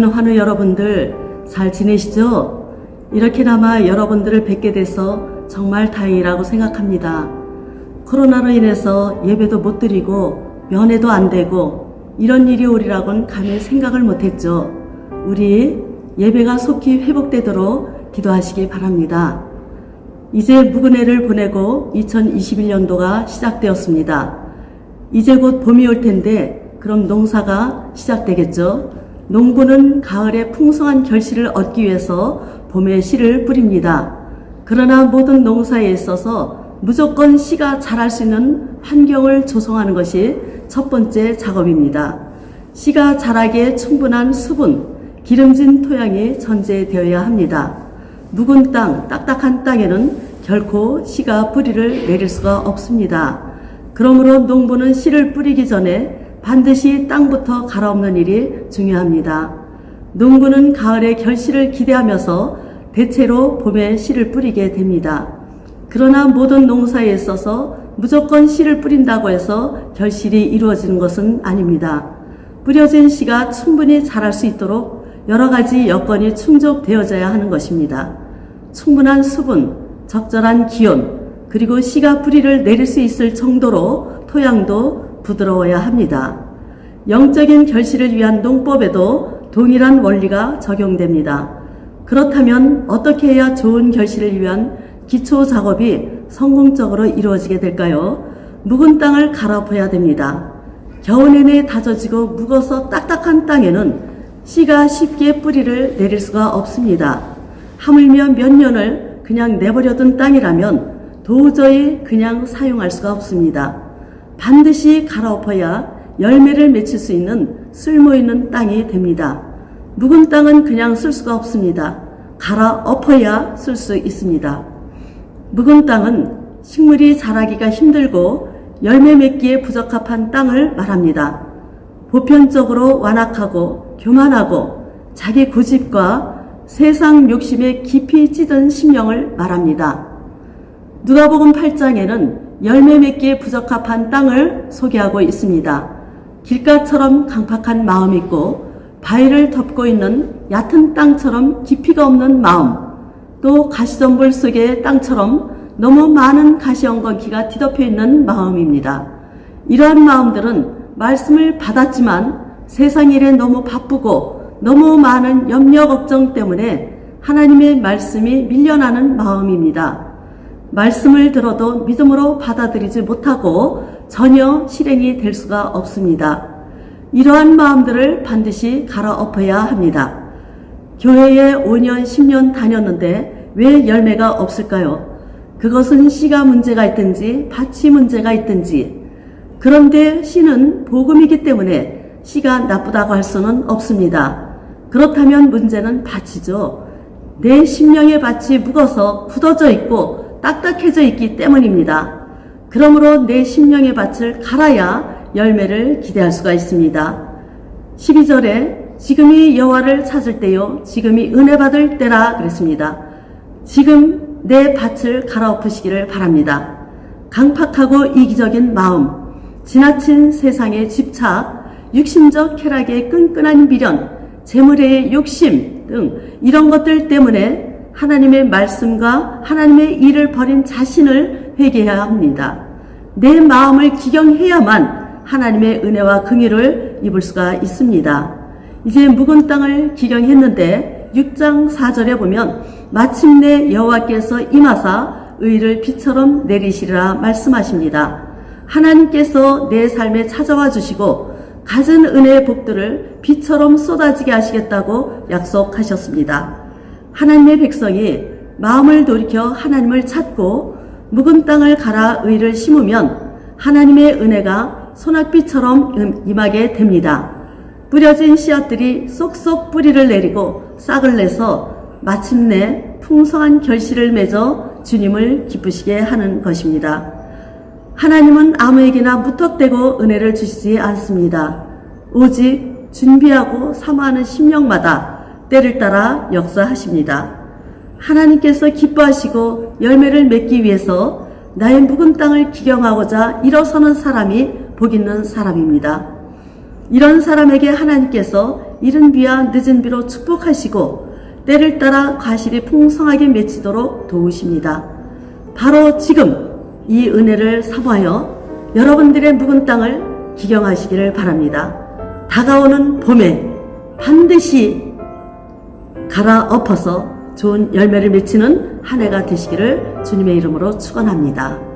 사랑하는 환우 여러분들 잘 지내시죠? 이렇게나마 여러분들을 뵙게 돼서 정말 다행이라고 생각합니다. 코로나로 인해서 예배도 못 드리고 면회도 안 되고 이런 일이 오리라고는 감히 생각을 못했죠. 우리 예배가 속히 회복되도록 기도하시기 바랍니다. 이제 묵은해를 보내고 2021년도가 시작되었습니다. 이제 곧 봄이 올 텐데 그럼 농사가 시작되겠죠. 농부는 가을에 풍성한 결실을 얻기 위해서 봄에 씨를 뿌립니다. 그러나 모든 농사에 있어서 무조건 씨가 자랄 수 있는 환경을 조성하는 것이 첫 번째 작업입니다. 씨가 자라기에 충분한 수분, 기름진 토양이 전제되어야 합니다. 묵은 땅, 딱딱한 땅에는 결코 씨가 뿌리를 내릴 수가 없습니다. 그러므로 농부는 씨를 뿌리기 전에 반드시 땅부터 갈아엎는 일이 중요합니다. 농부는 가을에 결실을 기대하면서 대체로 봄에 씨를 뿌리게 됩니다. 그러나 모든 농사에 있어서 무조건 씨를 뿌린다고 해서 결실이 이루어지는 것은 아닙니다. 뿌려진 씨가 충분히 자랄 수 있도록 여러 가지 여건이 충족되어져야 하는 것입니다. 충분한 수분, 적절한 기온, 그리고 씨가 뿌리를 내릴 수 있을 정도로 토양도 부드러워야 합니다. 영적인 결실을 위한 농법에도 동일한 원리가 적용됩니다. 그렇다면 어떻게 해야 좋은 결실을 위한 기초 작업이 성공적으로 이루어지게 될까요? 묵은 땅을 갈아엎어야 됩니다. 겨우 내내 다져지고 묵어서 딱딱한 땅에는 씨가 쉽게 뿌리를 내릴 수가 없습니다. 하물며 몇 년을 그냥 내버려둔 땅이라면 도저히 그냥 사용할 수가 없습니다. 반드시 갈아엎어야 열매를 맺힐 수 있는 쓸모있는 땅이 됩니다. 묵은 땅은 그냥 쓸 수가 없습니다. 갈아엎어야 쓸 수 있습니다. 묵은 땅은 식물이 자라기가 힘들고 열매 맺기에 부적합한 땅을 말합니다. 보편적으로 완악하고 교만하고 자기 고집과 세상 욕심에 깊이 찌든 심령을 말합니다. 누가복음 8장에는 열매 맺기에 부적합한 땅을 소개하고 있습니다. 길가처럼 강팍한 마음이 있고 바위를 덮고 있는 얕은 땅처럼 깊이가 없는 마음, 또 가시덤불 속의 땅처럼 너무 많은 가시엉겅퀴가 뒤덮여 있는 마음입니다. 이러한 마음들은 말씀을 받았지만 세상 일에 너무 바쁘고 너무 많은 염려 걱정 때문에 하나님의 말씀이 밀려나는 마음입니다. 말씀을 들어도 믿음으로 받아들이지 못하고 전혀 실행이 될 수가 없습니다. 이러한 마음들을 반드시 갈아엎어야 합니다. 교회에 5년, 10년 다녔는데 왜 열매가 없을까요? 그것은 씨가 문제가 있든지 밭이 문제가 있든지, 그런데 씨는 복음이기 때문에 씨가 나쁘다고 할 수는 없습니다. 그렇다면 문제는 밭이죠. 내 심령의 밭이 묵어서 굳어져 있고 딱딱해져 있기 때문입니다. 그러므로 내 심령의 밭을 갈아야 열매를 기대할 수가 있습니다. 12절에 지금이 여호와를 찾을 때요, 지금이 은혜 받을 때라 그랬습니다. 지금 내 밭을 갈아엎으시기를 바랍니다. 강팍하고 이기적인 마음, 지나친 세상의 집착, 육신적 쾌락의 끈끈한 미련, 재물의 욕심 등 이런 것들 때문에 하나님의 말씀과 하나님의 일을 버린 자신을 회개해야 합니다. 내 마음을 기경해야만 하나님의 은혜와 긍휼을 입을 수가 있습니다. 이제 묵은 땅을 기경했는데 6장 4절에 보면 마침내 여호와께서 임하사 의를 비처럼 내리시리라 말씀하십니다. 하나님께서 내 삶에 찾아와 주시고 갖은 은혜의 복들을 비처럼 쏟아지게 하시겠다고 약속하셨습니다. 하나님의 백성이 마음을 돌이켜 하나님을 찾고 묵은 땅을 갈아 의를 심으면 하나님의 은혜가 소낙비처럼 임하게 됩니다. 뿌려진 씨앗들이 쏙쏙 뿌리를 내리고 싹을 내서 마침내 풍성한 결실을 맺어 주님을 기쁘시게 하는 것입니다. 하나님은 아무에게나 무턱대고 은혜를 주시지 않습니다. 오직 준비하고 사모하는 심령마다 때를 따라 역사하십니다. 하나님께서 기뻐하시고 열매를 맺기 위해서 나의 묵은 땅을 기경하고자 일어서는 사람이 복 있는 사람입니다. 이런 사람에게 하나님께서 이른 비와 늦은 비로 축복하시고 때를 따라 과실이 풍성하게 맺히도록 도우십니다. 바로 지금 이 은혜를 사모하여 여러분들의 묵은 땅을 기경하시기를 바랍니다. 다가오는 봄에 반드시 갈아엎어서 좋은 열매를 맺히는 한 해가 되시기를 주님의 이름으로 축원합니다.